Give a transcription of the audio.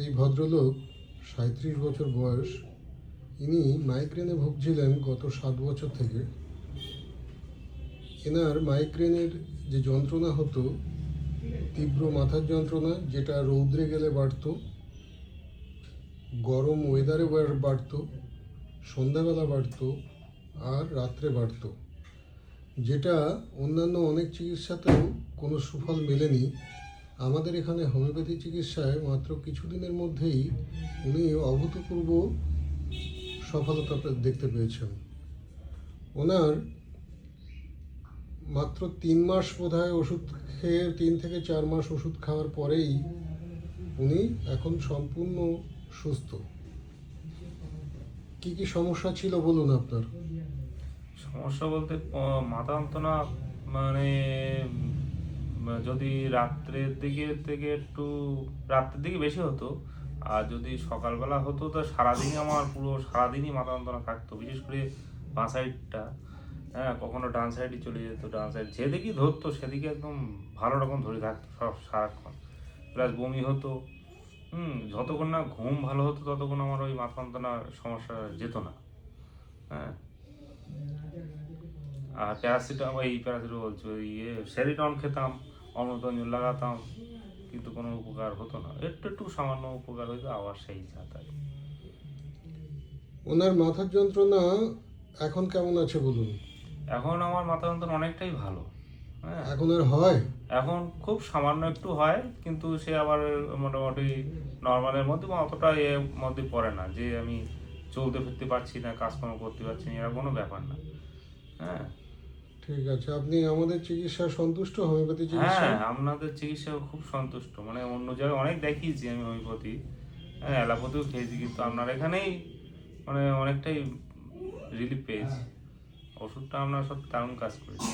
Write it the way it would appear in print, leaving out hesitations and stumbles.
এই ভদ্রলোক ৩৭ বছর বয়স। ইনি মাইগ্রেনে ভুগছিলেন গত ৭ বছর থেকে। এনার মাইগ্রেনের যে যন্ত্রণা হতো, তীব্র মাথার যন্ত্রণা, যেটা রৌদ্রে গেলে বাড়তো, গরম ওয়েদারে বাড়তো, সন্ধ্যাবেলা বাড়তো আর রাত্রে বাড়তো, যেটা অন্যান্য অনেক চিকিৎসাতেও কোনো সুফল মেলেনি। আমাদের এখানে হোমিওপ্যাথি চিকিৎসায় মাত্র কিছুদিনের মধ্যেই উনি অভূতপূর্ব সফলতা দেখতে পেয়েছেন। ওনার মাত্র ৩ মাস বোধহয় ওষুধ খেয়ে, ৩ থেকে ৪ মাস ওষুধ খাওয়ার পরেই উনি এখন সম্পূর্ণ সুস্থ। কি কি সমস্যা ছিল বলুন আপনার? সমস্যা বলতে মাথা যন্ত্রণা, মানে যদি রাত্রের দিকে থেকে একটু রাত্রের দিকে বেশি হতো, আর যদি সকালবেলা হতো তো সারাদিনই আমার পুরো সারাদিনই মাথা যন্ত্রণা থাকতো, বিশেষ করে বাঁ সাইডটা। হ্যাঁ, কখনো ডান সাইডে চলে যেত, ডান সাইড যেদিকেই ধরতো সেদিকে একদম ভালো রকম ধরে থাকতো সব সারাক্ষণ। প্লাস বমি হতো। যতক্ষণ না ঘুম ভালো হতো ততক্ষণ আমার ওই মাথা যন্ত্রণার সমস্যা যেত না। হ্যাঁ, আর প্যারাসিটামল বলছি, ওই সেরিটন খেতাম, অমৃতাঞ্জন লাগাতাম, কিন্তু কোনো উপকার হতো না। একটু একটু সামান্য উপকার হইতো, আবার সেই যাতাই। ওনার মাথার যন্ত্রণা এখন কেমন আছে বলুন? এখন আমার মাথা যন্ত্রণা অনেকটাই ভালো। হ্যাঁ, এখন আর হয়? এখন খুব সামান্য একটু হয়, কিন্তু সে আবার মোটামুটি নর্মালের মধ্যে, অতটা এর মধ্যে পড়ে না যে আমি চলতে ফিরতে পারছি না, কাজকর্ম করতে পারছি না, এরকম কোনো ব্যাপার না। হ্যাঁ, ঠিক আছে। আপনি আমাদের চিকিৎসায় সন্তুষ্ট? হোমিওপ্যাথি চিকিৎসা? হ্যাঁ, আপনাদের চিকিৎসায় খুব সন্তুষ্ট। মানে অন্য জায়গায় অনেক দেখিয়েছি আমি হোমিওপ্যাথি, হ্যাঁ, অ্যালোপ্যাথিও খেয়েছি, কিন্তু আপনার এখানেই মানে অনেকটাই রিলিফ পেয়েছি। ওষুধটা আপনার সব দারুণ কাজ করেছে।